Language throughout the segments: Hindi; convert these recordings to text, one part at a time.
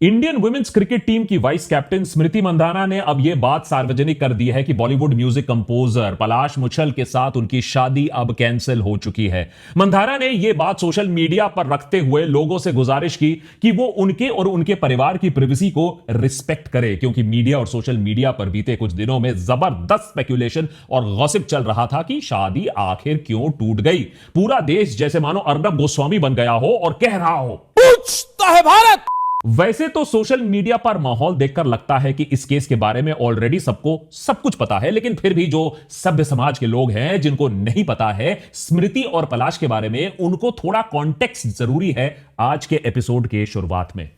इंडियन वुमेन्स क्रिकेट टीम की वाइस कैप्टन स्मृति मंधाना ने अब यह बात सार्वजनिक कर दी है कि बॉलीवुड म्यूजिक कंपोजर पलाश मुछल के साथ उनकी शादी अब कैंसिल हो चुकी है। मंधाना ने यह बात सोशल मीडिया पर रखते हुए लोगों से गुजारिश की कि वो उनके और उनके परिवार की प्राइवेसी को रिस्पेक्ट करे, क्योंकि मीडिया और सोशल मीडिया पर बीते कुछ दिनों में जबरदस्त स्पेक्यूलेशन और गॉसिप चल रहा था कि शादी आखिर क्यों टूट गई। पूरा देश जैसे मानो अर्नब गोस्वामी बन गया हो और कह रहा हो, पूछता है भारत। वैसे तो सोशल मीडिया पर माहौल देखकर लगता है कि इस केस के बारे में ऑलरेडी सबको सब कुछ पता है, लेकिन फिर भी जो सभ्य समाज के लोग हैं जिनको नहीं पता है स्मृति और पलाश के बारे में, उनको थोड़ा कॉन्टेक्स्ट जरूरी है आज के एपिसोड के शुरुआत में।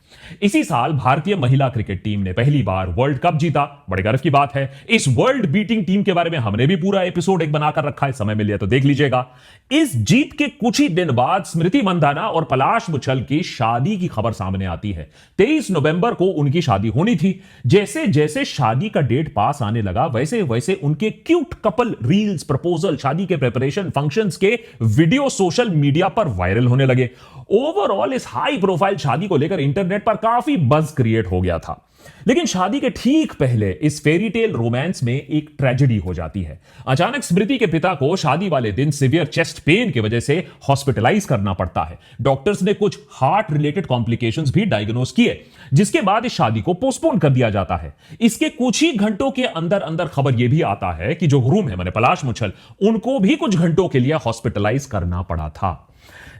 इसी साल भारतीय महिला क्रिकेट टीम ने पहली बार वर्ल्ड कप जीता, बड़े गर्व की बात है। इस वर्ल्ड बीटिंग टीम के बारे में हमने भी पूरा एपिसोड एक बनाकर रखा है, समय मिले तो देख लीजिएगा। इस जीत के कुछ ही दिन बाद स्मृति मंधाना और पलाश मुछल की शादी की खबर सामने आती है। 23 नवंबर को उनकी शादी होनी थी। जैसे जैसे शादी का डेट पास आने लगा, वैसे वैसे उनके क्यूट कपल रील्स, प्रपोजल, शादी के प्रिपरेशन, फंक्शंस के वीडियो सोशल मीडिया पर वायरल होने लगे। ओवरऑल इस हाई प्रोफाइल शादी को लेकर इंटरनेट पर काफी बज़ क्रिएट हो गया था। लेकिन शादी के ठीक पहले इस फेरी टेल रोमांस में एक ट्रेजेडी हो जाती है। अचानक स्मृति के पिता को शादी वाले दिन सीवियर चेस्ट पेन की वजह से हॉस्पिटलाइज करना पड़ता है। डॉक्टर्स ने कुछ हार्ट रिलेटेड कॉम्प्लिकेशंस भी डायग्नोस किए, जिसके बाद इस शादी को पोस्टपोन कर दिया जाता है। इसके कुछ ही घंटों के अंदर अंदर खबर यह भी आता है कि जो ग्रूम है, माने पलाश मुछल, उनको भी कुछ घंटों के लिए हॉस्पिटलाइज करना पड़ा था।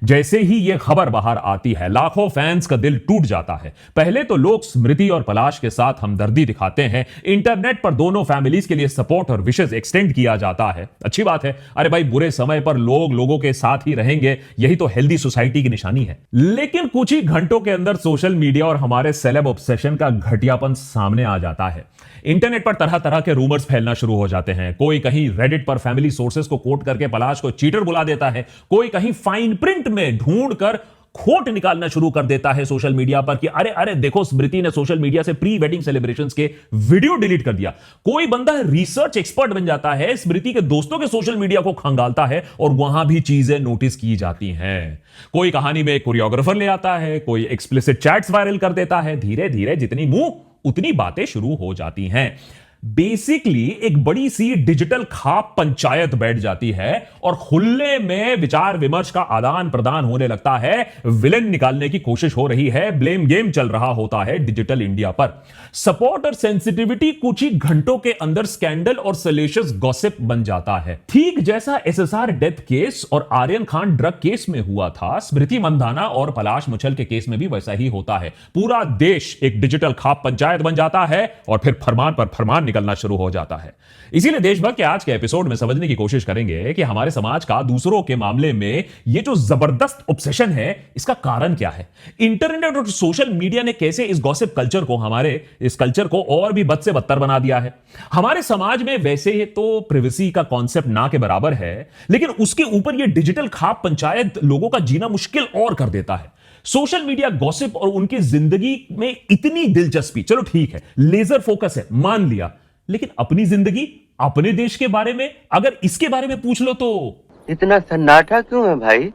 जैसे ही यह खबर बाहर आती है, लाखों फैंस का दिल टूट जाता है। पहले तो लोग स्मृति और पलाश के साथ हमदर्दी दिखाते हैं, इंटरनेट पर दोनों फैमिलीज के लिए सपोर्ट और विशेस एक्सटेंड किया जाता है। अच्छी बात है, अरे भाई, बुरे समय पर लोग लोगों के साथ ही रहेंगे, यही तो हेल्दी सोसाइटी की निशानी है। लेकिन कुछ ही घंटों के अंदर सोशल मीडिया और हमारे सेलेब ऑब्सेशन का घटियापन सामने आ जाता है। इंटरनेट पर तरह तरह के रूमर्स फैलना शुरू हो जाते हैं। कोई कहीं रेडिट पर फैमिली सोर्सेस को कोट करके पलाश को चीटर बुला देता है, कोई कहीं फाइन प्रिंट में ढूंढकर खोट निकालना शुरू कर देता है सोशल मीडिया पर कि अरे अरे देखो, स्मृति ने सोशल मीडिया से प्री वेडिंग सेलिब्रेशंस के वीडियो डिलीट कर दिया। कोई बंदा रिसर्च एक्सपर्ट बन जाता है, स्मृति के दोस्तों के सोशल मीडिया को खंगालता है और वहां भी चीजें नोटिस की जाती हैं। कोई कहानी में एक कोरियोग्राफर ले आता है, कोई एक्सप्लिसिट चैट्स वायरल कर देता है। धीरे धीरे जितनी मुंह उतनी बातें शुरू हो जाती हैं। बेसिकली एक बड़ी सी डिजिटल खाप पंचायत बैठ जाती है और खुले में विचार विमर्श का आदान प्रदान होने लगता है। विलेन निकालने की कोशिश हो रही है, ब्लेम गेम चल रहा होता है डिजिटल इंडिया पर। सपोर्ट और सेंसिटिविटी कुछ ही घंटों के अंदर स्कैंडल और सलेशियस गॉसिप बन जाता है। ठीक जैसा एसएसआर डेथ केस और आर्यन खान ड्रग केस में हुआ था, स्मृति मंधाना और पलाश मुछल के केस में भी वैसा ही होता है। पूरा देश एक डिजिटल खाप पंचायत बन जाता है और फिर फरमान पर फरमान निकलना शुरू हो जाता है। इसीलिए देशभक्त के आज के एपिसोड में समझने की कोशिश करेंगे कि हमारे समाज का दूसरों के मामले में ये जो जबरदस्त ऑब्सेशन है, इसका कारण क्या है। इंटरनेट और सोशल मीडिया ने कैसे इस गॉसिप कल्चर को, हमारे इस कल्चर को और भी बद से बदतर बना दिया है। हमारे समाज में वैसे तो प्राइवेसी का कॉन्सेप्ट ना के बराबर है, लेकिन उसके ऊपर यह डिजिटल खाप पंचायत लोगों का जीना मुश्किल और कर देता है। सोशल मीडिया गॉसिप और उनकी जिंदगी में इतनी दिलचस्पी, चलो ठीक है, लेजर फोकस है, मान लिया, लेकिन अपनी जिंदगी, अपने देश के बारे में अगर इसके बारे में पूछ लो तो इतना सन्नाटा क्यों है भाई।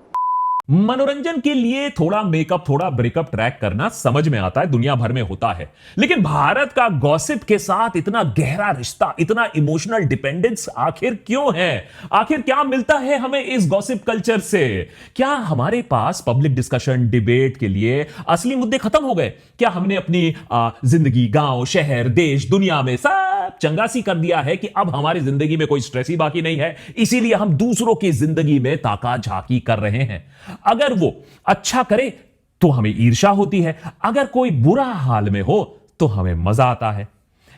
मनोरंजन के लिए थोड़ा मेकअप, थोड़ा ब्रेकअप ट्रैक करना समझ में आता है, दुनिया भर में होता है। लेकिन भारत का गॉसिप के साथ इतना गहरा रिश्ता, इतना इमोशनल डिपेंडेंस आखिर क्यों है? आखिर क्या मिलता है हमें इस गॉसिप कल्चर से? क्या हमारे पास पब्लिक डिस्कशन, डिबेट के लिए असली मुद्दे खत्म हो गए? क्या हमने अपनी जिंदगी, गांव, शहर, देश, दुनिया में सब चंगासी कर दिया है कि अब हमारी जिंदगी में कोई स्ट्रेस ही बाकी नहीं है, इसीलिए हम दूसरों की जिंदगी में ताका झाकी कर रहे हैं? अगर वो अच्छा करे तो हमें ईर्ष्या होती है, अगर कोई बुरा हाल में हो तो हमें मजा आता है।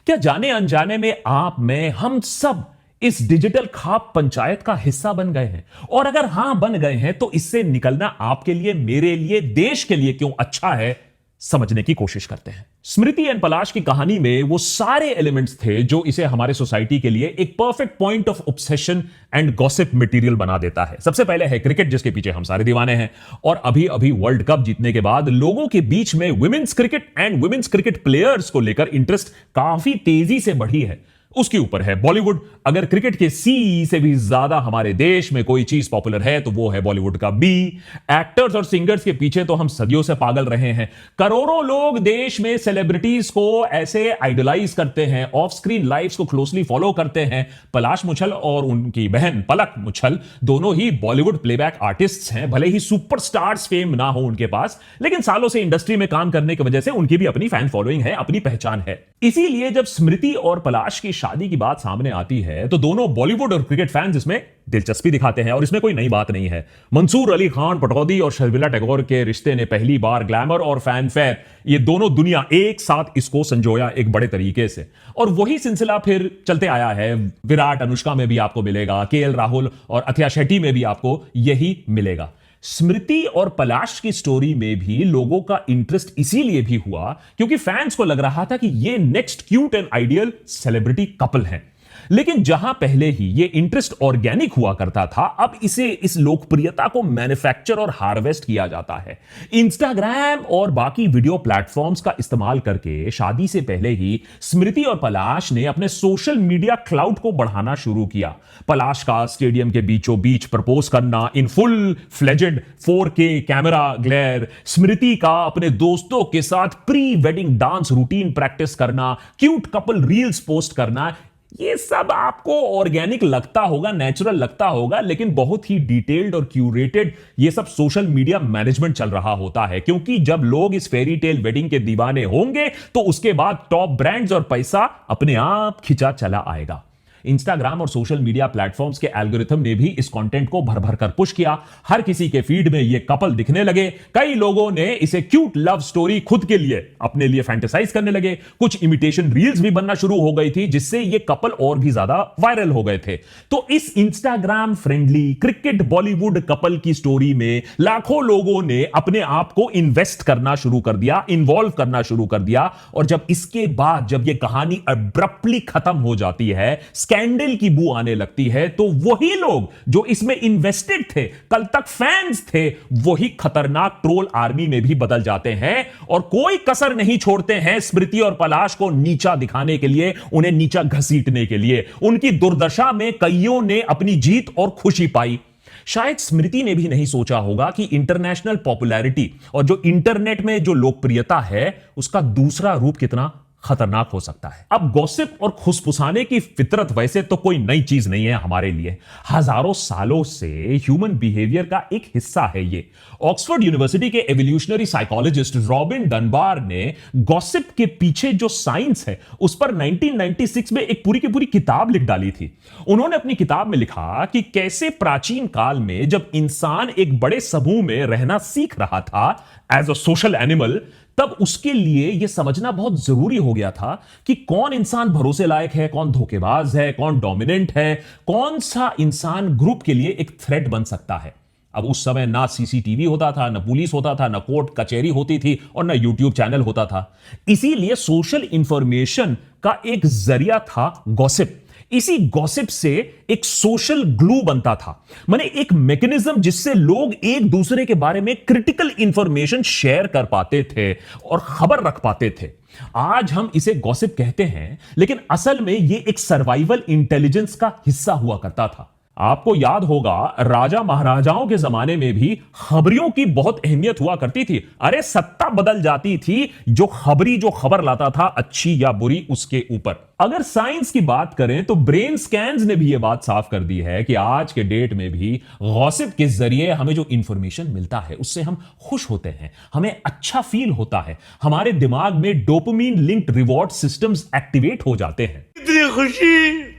क्या जाने अनजाने में आप, में, हम सब इस डिजिटल खाप पंचायत का हिस्सा बन गए हैं? और अगर हां बन गए हैं तो इससे निकलना आपके लिए, मेरे लिए, देश के लिए क्यों अच्छा है, समझने की कोशिश करते हैं। स्मृति एंड पलाश की कहानी में वो सारे एलिमेंट्स थे जो इसे हमारे सोसाइटी के लिए एक perfect point of obsession and gossip material बना देता है। सबसे पहले है क्रिकेट, जिसके पीछे हम सारे दीवाने हैं, और अभी अभी वर्ल्ड कप जीतने के बाद लोगों के बीच में women's cricket and women's cricket players को लेकर इंटरेस्ट काफी तेजी से बढ़ी है। उसके ऊपर है बॉलीवुड। अगर क्रिकेट के सी से भी ज्यादा हमारे देश में कोई चीज पॉपुलर है तो वो है बॉलीवुड का बी। एक्टर्स और सिंगर्स के पीछे तो हम सदियों से पागल रहे हैं। करोड़ों लोग देश में सेलिब्रिटीज को ऐसे आइडलाइज करते हैं, ऑफ स्क्रीन लाइफ्स को क्लोजली फॉलो करते हैं। पलाश मुछल और उनकी बहन पलक मुछल दोनों ही बॉलीवुड प्लेबैक आर्टिस्ट्स हैं। भले ही सुपरस्टार्स फेम ना हो उनके पास, लेकिन सालों से इंडस्ट्री में काम करने की वजह से उनकी भी अपनी फैन फॉलोइंग है, अपनी पहचान है। इसीलिए जब स्मृति और पलाश की शादी की बात सामने आती है तो दोनों बॉलीवुड और क्रिकेट फैंस इसमें दिलचस्पी दिखाते हैं, और इसमें कोई नई बात नहीं है। मंसूर अली खान पटौदी और शर्मिला टैगोर के रिश्ते ने पहली बार ग्लैमर और फैनफेयर, ये दोनों दुनिया एक साथ इसको संजोया एक बड़े तरीके से, और वही सिलसिला फिर चलते आया है। विराट अनुष्का में भी आपको मिलेगा, केएल राहुल और अथिया शेट्टी में भी आपको यही मिलेगा। स्मृति और पलाश की स्टोरी में भी लोगों का इंटरेस्ट इसीलिए भी हुआ क्योंकि फैंस को लग रहा था कि ये next cute and ideal celebrity couple हैं। लेकिन जहां पहले ही ये इंटरेस्ट ऑर्गेनिक हुआ करता था, अब इस लोकप्रियता को मैन्युफैक्चर और हार्वेस्ट किया जाता है। इंस्टाग्राम और बाकी वीडियो प्लेटफॉर्म्स का इस्तेमाल करके शादी से पहले ही स्मृति और पलाश ने अपने सोशल मीडिया क्लाउड को बढ़ाना शुरू किया। पलाश का स्टेडियम के बीचों बीच प्रपोज करना in full fledged 4K camera glare, Smriti का अपने दोस्तों के साथ pre wedding dance routine practice करना, क्यूट कपल रील्स पोस्ट करना, ये सब आपको ऑर्गेनिक लगता होगा, नेचुरल लगता होगा, लेकिन बहुत ही डिटेल्ड और क्यूरेटेड ये सब सोशल मीडिया मैनेजमेंट चल रहा होता है। क्योंकि जब लोग इस फेरी टेल वेडिंग के दीवाने होंगे तो उसके बाद टॉप ब्रांड्स और पैसा अपने आप खिंचा चला आएगा। इंस्टाग्राम और सोशल मीडिया प्लेटफॉर्म्स के एल्गोरिथम ने भी इस कंटेंट को भर भर कर पुश किया। हर किसी के फीड में ये कपल दिखने लगे। कई लोगों ने इसे क्यूट लव स्टोरी खुद के लिए, अपने लिए फैंटेसाइज करने लगे। कुछ इमिटेशन रील्स भी बनना शुरू हो गई थी जिससे ये कपल और भी ज्यादा वायरल हो गए थे। तो इस Instagram friendly cricket Bollywood couple की स्टोरी में लाखों लोगों ने अपने आप को इन्वेस्ट करना शुरू कर दिया, इन्वॉल्व करना शुरू कर दिया। और जब इसके बाद जब ये कहानी अब्रप्टली खत्म हो जाती है, स्कैंडल की बू आने लगती है, तो वही लोग जो इसमें इन्वेस्टेड थे, कल तक फैंस थे, वही खतरनाक ट्रोल आर्मी में भी बदल जाते हैं और कोई कसर नहीं छोड़ते हैं स्मृति और पलाश को नीचा दिखाने के लिए, उन्हें नीचा घसीटने के लिए। उनकी दुर्दशा में कईयों ने अपनी जीत और खुशी पाई। शायद स्मृति ने भी नहीं सोचा होगा कि इंटरनेशनल पॉपुलैरिटी और जो इंटरनेट में जो लोकप्रियता है उसका दूसरा रूप कितना खतरनाक हो सकता है। अब गॉसिप और खुसफुसाने की फितरत वैसे तो कोई नई चीज नहीं है हमारे लिए। हजारों सालों से ह्यूमन बिहेवियर का एक हिस्सा है ये। ऑक्सफोर्ड यूनिवर्सिटी के एवोल्यूशनरी साइकोलॉजिस्ट रॉबिन डनबार ने गॉसिप के पीछे जो साइंस है उस पर 1996 में एक पूरी की पूरी किताब लिख डाली थी। उन्होंने अपनी किताब में लिखा कि कैसे प्राचीन काल में जब इंसान एक बड़े समूह में रहना सीख रहा था एज अ सोशल एनिमल, तब उसके लिए यह समझना बहुत जरूरी हो गया था कि कौन इंसान भरोसे लायक है, कौन धोखेबाज है, कौन डोमिनेंट है, कौन सा इंसान ग्रुप के लिए एक थ्रेट बन सकता है। अब उस समय ना सीसीटीवी होता था, ना पुलिस होता था, ना कोर्ट कचहरी होती थी और ना यूट्यूब चैनल होता था। इसीलिए सोशल इंफॉर्मेशन का एक जरिया था गॉसिप। इसी गॉसिप से एक सोशल ग्लू बनता था, माने एक मैकेनिज्म जिससे लोग एक दूसरे के बारे में क्रिटिकल इंफॉर्मेशन शेयर कर पाते थे और खबर रख पाते थे। आज हम इसे गॉसिप कहते हैं, लेकिन असल में यह एक सर्वाइवल इंटेलिजेंस का हिस्सा हुआ करता था। आपको याद होगा राजा महाराजाओं के जमाने में भी खबरियों की बहुत अहमियत हुआ करती थी। अरे सत्ता बदल जाती थी जो खबरी जो खबर लाता था, अच्छी या बुरी, उसके ऊपर। अगर साइंस की बात करें तो ब्रेन स्कैन्स ने भी यह बात साफ कर दी है कि आज के डेट में भी गॉसिप के जरिए हमें जो इंफॉर्मेशन मिलता है उससे हम खुश होते हैं, हमें अच्छा फील होता है, हमारे दिमाग में dopamine linked reward systems activate हो जाते हैं। इतनी खुशी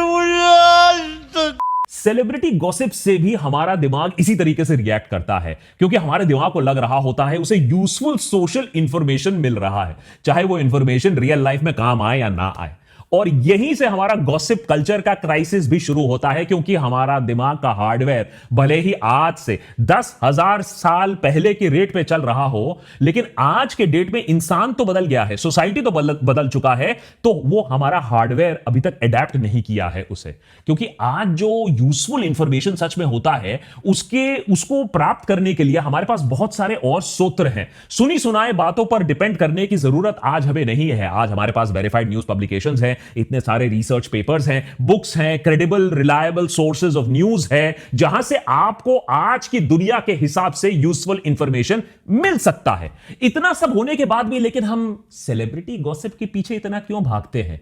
मुझे। सेलिब्रिटी गॉसिप से भी हमारा दिमाग इसी तरीके से रिएक्ट करता है, क्योंकि हमारे दिमाग को लग रहा होता है उसे यूजफुल सोशल इंफॉर्मेशन मिल रहा है, चाहे वो इंफॉर्मेशन रियल लाइफ में काम आए या ना आए। और यहीं से हमारा गॉसिप कल्चर का क्राइसिस भी शुरू होता है, क्योंकि हमारा दिमाग का हार्डवेयर भले ही आज से 10,000 साल पहले के रेट पे चल रहा हो, लेकिन आज के डेट में इंसान तो बदल गया है, सोसाइटी तो बदल चुका है, तो वो हमारा हार्डवेयर अभी तक अडेप्ट नहीं किया है उसे। क्योंकि आज जो यूजफुल इंफॉर्मेशन सच में होता है, उसको प्राप्त करने के लिए हमारे पास बहुत सारे और सूत्र हैं। सुनी सुनाए बातों पर डिपेंड करने की जरूरत आज हमें नहीं है। आज हमारे पास वेरीफाइड न्यूज पब्लिकेशंस हैं, इतने सारे रिसर्च पेपर्स हैं, बुक्स हैं, credible reliable sources of news है, जहां से आपको आज की दुनिया के हिसाब से यूजफुल इंफॉर्मेशन मिल सकता है। इतना सब होने के बाद भी लेकिन हम सेलिब्रिटी गॉसिप के पीछे इतना क्यों भागते हैं?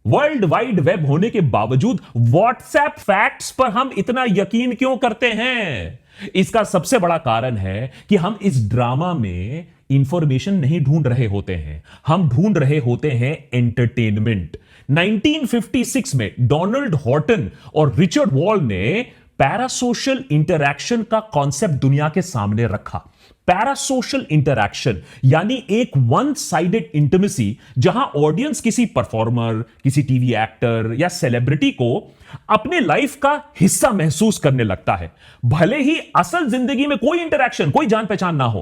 वर्ल्ड वाइड वेब होने के बावजूद व्हाट्सएप फैक्ट्स पर हम इतना यकीन क्यों करते हैं? इसका सबसे बड़ा कारण है कि हम इस ड्रामा में इंफॉर्मेशन नहीं ढूंढ रहे होते हैं, हम ढूंढ रहे होते हैं एंटरटेनमेंट। 1956 में डोनाल्ड हॉर्टन और रिचर्ड वॉल ने पैरासोशल इंटरैक्शन का कॉन्सेप्ट दुनिया के सामने रखा। पैरासोशल इंटरैक्शन यानी एक वन साइडेड इंटिमेसी, जहां ऑडियंस किसी परफॉर्मर, किसी टीवी एक्टर या सेलिब्रिटी को अपने लाइफ का हिस्सा महसूस करने लगता है, भले ही असल जिंदगी में कोई इंटरैक्शन, कोई जान पहचान ना हो।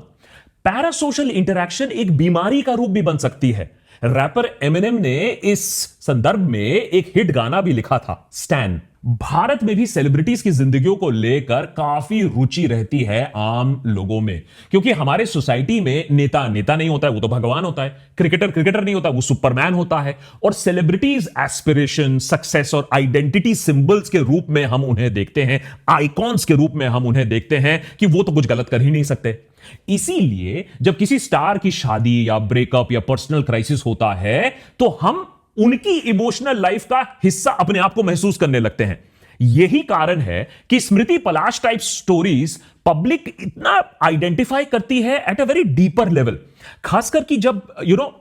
पैरासोशल इंटरैक्शन एक बीमारी का रूप भी बन सकती है। रैपर एमिनेम ने इस संदर्भ में एक हिट गाना भी लिखा था, स्टैन। भारत में भी सेलिब्रिटीज की जिंदगियों को लेकर काफी रुचि रहती है आम लोगों में, क्योंकि हमारे सोसाइटी में नेता नहीं होता है, वो तो भगवान होता है। क्रिकेटर नहीं होता, वो सुपरमैन होता है। और सेलिब्रिटीज एस्पिरेशन, सक्सेस और आइडेंटिटी सिंबल्स के रूप में हम उन्हें देखते हैं, आइकॉन्स के रूप में हम उन्हें देखते हैं कि वो तो कुछ गलत कर ही नहीं सकते। इसीलिए जब किसी स्टार की शादी या ब्रेकअप या पर्सनल क्राइसिस होता है, तो हम उनकी इमोशनल लाइफ का हिस्सा अपने आप को महसूस करने लगते हैं। यही कारण है कि स्मृति पलाश टाइप स्टोरीज पब्लिक इतना आइडेंटिफाई करती है at a very deeper level. खासकर कि जब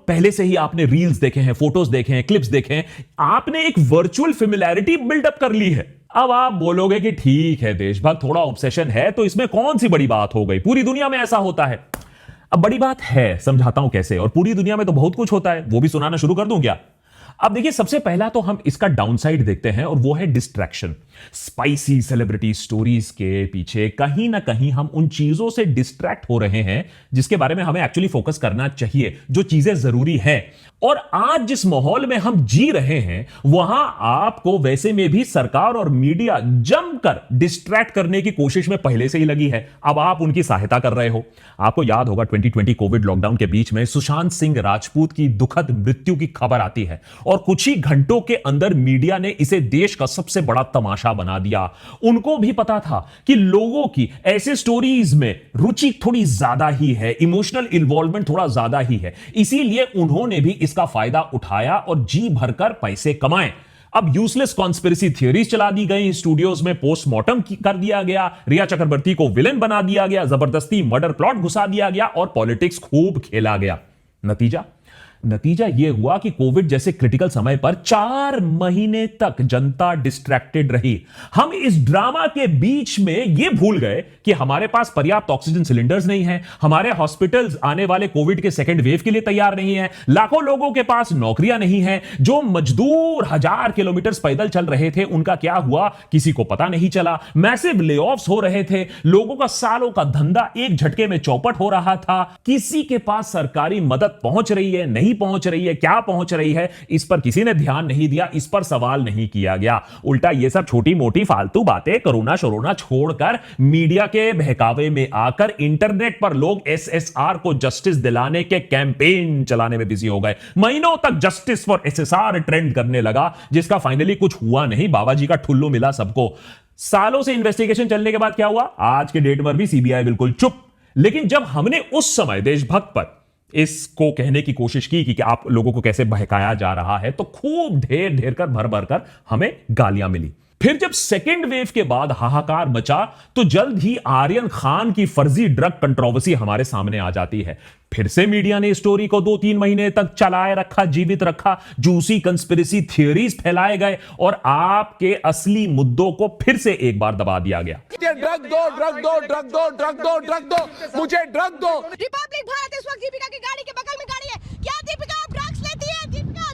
पहले से ही आपने रील्स देखे हैं, फोटोज देखे हैं, क्लिप्स देखे हैं, आपने एक वर्चुअल फेमिलियरिटी बिल्डअप कर ली है। अब आप बोलोगे कि ठीक है, देशभक्त थोड़ा ऑब्सेशन है, तो इसमें कौन सी बड़ी बात हो गई, पूरी दुनिया में ऐसा होता है। अब बड़ी बात है, समझाता हूं कैसे। और पूरी दुनिया में तो बहुत कुछ होता है, वो भी सुनाना शुरू कर दूं क्या? अब देखिए, सबसे पहला तो हम इसका डाउनसाइड देखते हैं, और वो है डिस्ट्रैक्शन। स्पाइसी सेलिब्रिटी स्टोरीज के पीछे कहीं ना कहीं हम उन चीजों से डिस्ट्रैक्ट हो रहे हैं जिसके बारे में हमें एक्चुअली फोकस करना चाहिए, जो चीजें जरूरी हैं। और आज जिस माहौल में हम जी रहे हैं, वहां आपको वैसे में भी सरकार और मीडिया जमकर डिस्ट्रैक्ट करने की कोशिश में पहले से ही लगी है। अब आप उनकी सहायता कर रहे हो। आपको याद होगा 2020 कोविड लॉकडाउन के बीच में सुशांत सिंह राजपूत की दुखद मृत्यु की खबर आती है, और कुछ ही घंटों के अंदर मीडिया ने इसे देश का सबसे बड़ा तमाशा बना दिया। उनको भी पता था कि लोगों की ऐसे स्टोरीज में रुचि थोड़ी ज्यादा ही है, इमोशनल इन्वॉल्वमेंट थोड़ा ज्यादा ही है, इसीलिए उन्होंने भी इसका फायदा उठाया और जी भरकर पैसे कमाए। अब यूजलेस कॉन्स्पिरेसी थियरीज चला दी गई, स्टूडियोज में पोस्टमार्टम कर दिया गया, रिया चक्रवर्ती को विलेन बना दिया गया, जबरदस्ती मर्डर प्लॉट घुसा दिया गया, और पॉलिटिक्स खूब खेला गया। नतीजा यह हुआ कि कोविड जैसे क्रिटिकल समय पर 4 महीने तक जनता डिस्ट्रैक्टेड रही। हम इस ड्रामा के बीच में यह भूल गए कि हमारे पास पर्याप्त ऑक्सीजन सिलेंडर्स नहीं है, हमारे हॉस्पिटल्स आने वाले कोविड के सेकेंड वेव के लिए तैयार नहीं है, लाखों लोगों के पास नौकरियां नहीं है, जो मजदूर 1000 किलोमीटर पैदल चल रहे थे, उनका क्या हुआ किसी को पता नहीं चला। मैसिव लेऑफ्स हो रहे थे, लोगों का सालों का धंधा एक झटके में चौपट हो रहा था। किसी के पास सरकारी मदद पहुंच रही है, नहीं पहुंच रही है, क्या पहुंच रही है, इस पर किसी ने ध्यान नहीं दिया, इस पर सवाल नहीं किया गया। उल्टा ये सब छोटी मोटी फालतू बातें, कोरोना शोरोना छोड़कर मीडिया के बहकावे में आकर इंटरनेट पर लोग एसएसआर को जस्टिस दिलाने के कैंपेन चलाने में बिजी हो गए। महीनों तक जस्टिस फॉर एसएसआर ट्रेंड करने लगा, जिसका फाइनली कुछ हुआ नहीं, बाबा जी का ठुल्लू मिला सबको। सालों से इन्वेस्टिगेशन चलने के बाद क्या हुआ? आज के डेट पर भी सीबीआई बिल्कुल चुप। लेकिन जब हमने उस समय देशभक्त पर इसको कहने की कोशिश की कि आप लोगों को कैसे बहकाया जा रहा है, तो खूब ढेर कर भर कर हमें गालियां मिली। फिर जब सेकेंड वेव के बाद हाहाकार मचा, तो जल्द ही आर्यन खान की फर्जी ड्रग कंट्रोवर्सी हमारे सामने आ जाती है। फिर से मीडिया ने स्टोरी को 2-3 महीने तक चलाए रखा, जीवित रखा, जूसी कंस्पिरेसी थियरीज फैलाए गए, और आपके असली मुद्दों को फिर से एक बार दबा दिया गया। ड्रग दो, मुझे ड्रग दो। रिपब्लिक भारत इस वक्त दीपिका की गाड़ी के बगल में गाड़ी है। क्या दीपिका अब ड्रग्स लेती है?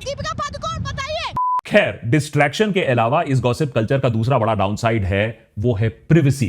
दीपिका पादुकोण, बताइए। खैर, डिस्ट्रैक्शन के अलावा इस गॉसिप कल्चर का दूसरा बड़ा डाउनसाइड है, वो है प्रिवेसी।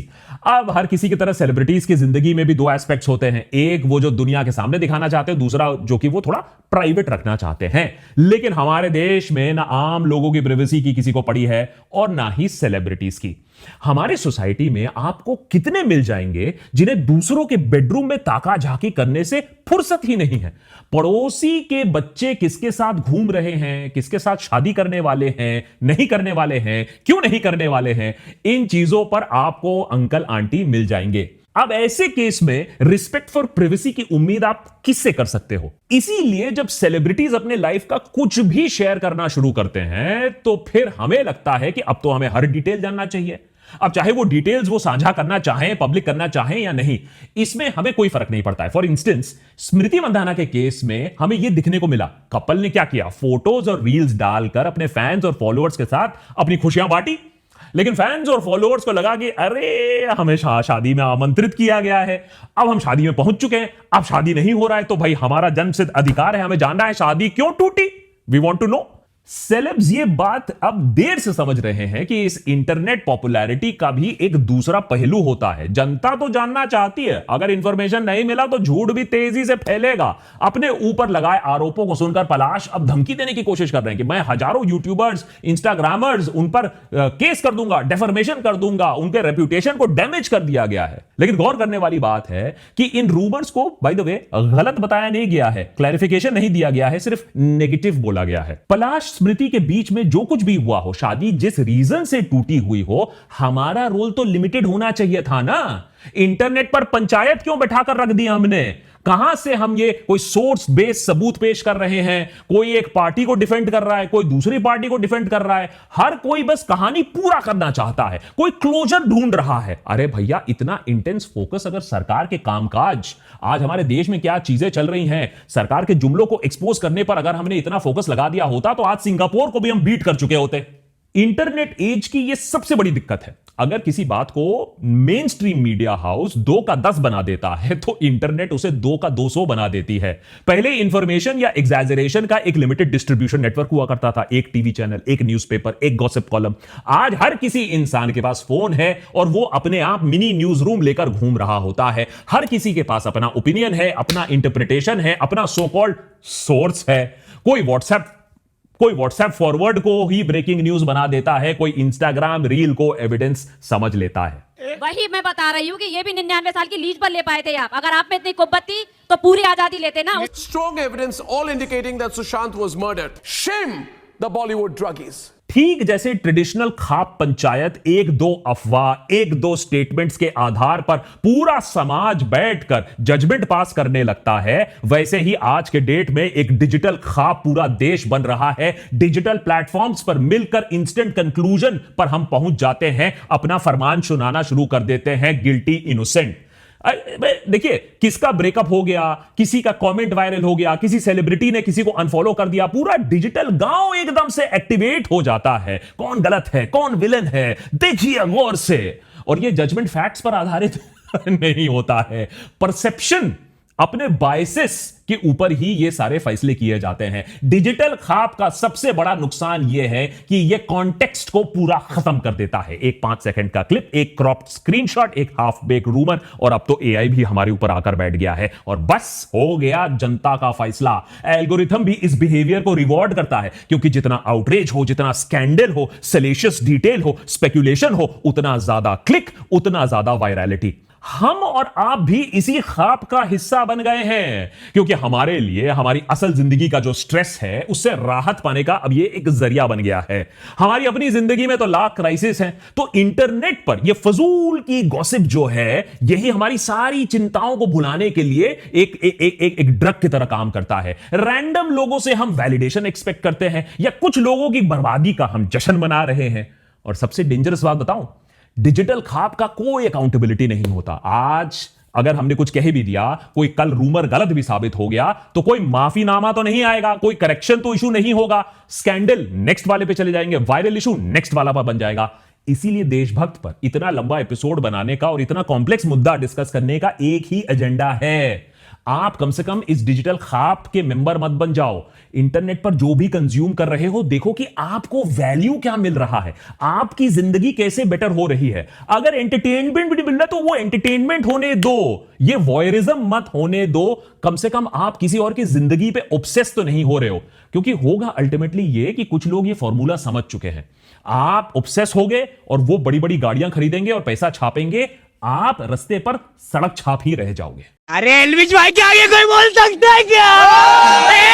अब हर किसी की तरह सेलिब्रिटीज की जिंदगी में भी दो एस्पेक्ट्स होते हैं, एक वो जो दुनिया के सामने दिखाना चाहते हैं, दूसरा जो कि वो थोड़ा प्राइवेट रखना चाहते हैं। लेकिन हमारे देश में ना आम लोगों की प्रिवेसी की किसी को पड़ी है और ना ही सेलिब्रिटीज की। हमारे सोसाइटी में आपको कितने मिल जाएंगे जिन्हें दूसरों के बेडरूम में ताका झाकी करने से फुर्सत ही नहीं है। पड़ोसी के बच्चे किसके साथ घूम रहे हैं, किसके साथ शादी करने वाले हैं, नहीं करने वाले हैं, क्यों नहीं करने वाले हैं, इन चीजों पर आपको अंकल आंटी मिल जाएंगे। अब ऐसे केस में रिस्पेक्ट फॉर प्रिवेसी की उम्मीद आप किससे कर सकते हो? इसीलिए जब सेलिब्रिटीज अपने लाइफ का कुछ भी शेयर करना शुरू करते हैं तो फिर हमें लगता है कि अब तो हमें हर डिटेल जानना चाहिए। अब चाहे वो डिटेल्स वो साझा करना चाहें, पब्लिक करना चाहें या नहीं, इसमें हमें कोई फर्क नहीं पड़ता है। फॉर इंस्टेंस, स्मृति मंदाना के केस में हमें यह दिखने को मिला, कपल ने क्या किया, फोटोज और रील्स डालकर अपने फैंस और फॉलोअर्स के साथ अपनी खुशियां बांटी। लेकिन फैंस और फॉलोअर्स को लगा कि अरे हमें शादी में आमंत्रित किया गया है, अब हम शादी में पहुंच चुके हैं, अब शादी नहीं हो रहा है तो भाई हमारा जन्मसिद्ध अधिकार है, हमें जानना है शादी क्यों टूटी, we want to know. Celebs ये बात अब देर से समझ रहे हैं कि इस इंटरनेट पॉपुलैरिटी का भी एक दूसरा पहलू होता है। जनता तो जानना चाहती है, अगर इंफॉर्मेशन नहीं मिला तो झूठ भी तेजी से फैलेगा। अपने ऊपर लगाए आरोपों को सुनकर पलाश अब धमकी देने की कोशिश कर रहे हैं कि मैं हजारों यूट्यूबर्स, इंस्टाग्रामर्स, उन पर केस कर दूंगा, डेफर्मेशन कर दूंगा, उनके रेप्यूटेशन को डैमेज कर दिया गया है। लेकिन गौर करने वाली बात है कि इन रूमर्स को बाय द वे गलत बताया नहीं गया है, क्लैरिफिकेशन नहीं दिया गया है, सिर्फ नेगेटिव बोला गया है। पलाश स्मृति के बीच में जो कुछ भी हुआ हो, शादी जिस रीजन से टूटी हुई हो, हमारा रोल तो लिमिटेड होना चाहिए था ना। इंटरनेट पर पंचायत क्यों बैठाकर रख दिया हमने? कहां से हम ये कोई सोर्स बेस्ड सबूत पेश कर रहे हैं? कोई एक पार्टी को डिफेंड कर रहा है, कोई दूसरी पार्टी को डिफेंड कर रहा है, हर कोई बस कहानी पूरा करना चाहता है, कोई क्लोजर ढूंढ रहा है। अरे भैया, इतना इंटेंस फोकस अगर सरकार के कामकाज, आज हमारे देश में क्या चीजें चल रही हैं, सरकार के जुमलों को एक्सपोज करने पर अगर हमने इतना फोकस लगा दिया होता तो आज सिंगापुर को भी हम बीट कर चुके होते। इंटरनेट एज की यह सबसे बड़ी दिक्कत है। अगर किसी बात को मेन स्ट्रीम मीडिया हाउस 2 का 10 बना देता है तो इंटरनेट उसे 2 का 200 बना देती है। पहले इंफॉर्मेशन या एग्जैजरेशन का एक लिमिटेड डिस्ट्रीब्यूशन नेटवर्क हुआ करता था, एक टीवी चैनल, एक न्यूज़पेपर, एक गॉसिप कॉलम। आज हर किसी इंसान के पास फोन है और वो अपने आप मिनी न्यूज रूम लेकर घूम रहा होता है। हर किसी के पास अपना ओपिनियन है, अपना इंटरप्रिटेशन है, अपना सो कॉल्ड सोर्स है। कोई व्हाट्सएप फॉरवर्ड को ही ब्रेकिंग न्यूज बना देता है, कोई इंस्टाग्राम रील को एविडेंस समझ लेता है। वही मैं बता रही हूँ कि ये भी 99 साल की लीज पर ले पाए थे आप। अगर आप में इतनी कुब्बत थी तो पूरी आजादी लेते ना। Strong evidence all indicating that Sushant was murdered. Shame the Bollywood druggies. ठीक जैसे ट्रेडिशनल खाप पंचायत एक दो अफवाह, एक दो स्टेटमेंट्स के आधार पर पूरा समाज बैठकर जजमेंट पास करने लगता है, वैसे ही आज के डेट में एक डिजिटल खाप पूरा देश बन रहा है। डिजिटल प्लेटफॉर्म्स पर मिलकर इंस्टेंट कंक्लूजन पर हम पहुंच जाते हैं, अपना फरमान सुनाना शुरू कर देते हैं, गिल्टी इनोसेंट। देखिए, किसका ब्रेकअप हो गया, किसी का कमेंट वायरल हो गया, किसी सेलिब्रिटी ने किसी को अनफॉलो कर दिया, पूरा डिजिटल गांव एकदम से एक्टिवेट हो जाता है। कौन गलत है, कौन विलन है, देखिए गौर से। और ये जजमेंट फैक्ट्स पर आधारित नहीं होता है, परसेप्शन, अपने बायसेस के ऊपर ही ये सारे फैसले किए जाते हैं। डिजिटल खाप का सबसे बड़ा नुकसान यह है कि यह कॉन्टेक्स्ट को पूरा खत्म कर देता है। एक 5 सेकंड का क्लिप, एक क्रॉप्ड स्क्रीनशॉट, एक हाफ बेक रूमर, और अब तो एआई भी हमारे ऊपर आकर बैठ गया है और बस हो गया जनता का फैसला। एल्गोरिथम भी इस बिहेवियर को रिवॉर्ड करता है, क्योंकि जितना आउटरेज हो, जितना स्कैंडल हो, सैलिशियस डिटेल हो, स्पेक्यूलेशन हो, उतना ज्यादा क्लिक, उतना ज्यादा वायरलिटी। हम और आप भी इसी खाप का हिस्सा बन गए हैं, क्योंकि हमारे लिए हमारी असल जिंदगी का जो स्ट्रेस है उससे राहत पाने का अब ये एक जरिया बन गया है। हमारी अपनी जिंदगी में तो लाख क्राइसिस हैं, तो इंटरनेट पर ये फजूल की गॉसिप जो है, यही हमारी सारी चिंताओं को भुलाने के लिए एक ड्रग की तरह काम करता है। रैंडम लोगों से हम वैलिडेशन एक्सपेक्ट करते हैं या कुछ लोगों की बर्बादी का हम जश्न मना रहे हैं। और सबसे डेंजरस बात बताऊं, डिजिटल खाप का कोई अकाउंटेबिलिटी नहीं होता। आज अगर हमने कुछ कह भी दिया, कोई कल रूमर गलत भी साबित हो गया, तो कोई माफीनामा तो नहीं आएगा, कोई करेक्शन तो इशू नहीं होगा। स्कैंडल नेक्स्ट वाले पे चले जाएंगे, वायरल इशू नेक्स्ट वाला पर बन जाएगा। इसीलिए देशभक्त पर इतना लंबा एपिसोड बनाने का और इतना कॉम्प्लेक्स मुद्दा डिस्कस करने का एक ही एजेंडा है, आप कम से कम इस डिजिटल खाप के मेंबर मत बन जाओ। इंटरनेट पर जो भी कंज्यूम कर रहे हो, देखो कि आपको वैल्यू क्या मिल रहा है, आपकी जिंदगी कैसे बेटर हो रही है। अगर एंटरटेनमेंट भी मिल रहा है तो वो एंटरटेनमेंट होने दो, ये वॉयरिज्म मत होने दो। कम से कम आप किसी और की जिंदगी पे ऑब्सेस तो नहीं हो रहे हो, क्योंकि होगा अल्टीमेटली ये कि कुछ लोग ये फॉर्मूला समझ चुके हैं। आप ऑब्सेस हो गए और वो बड़ी बड़ी गाड़ियां खरीदेंगे और पैसा छापेंगे, आप रास्ते पर सड़क छाप ही रह जाओगे। अरे एलविश भाई के आगे कोई बोल सकता है क्या?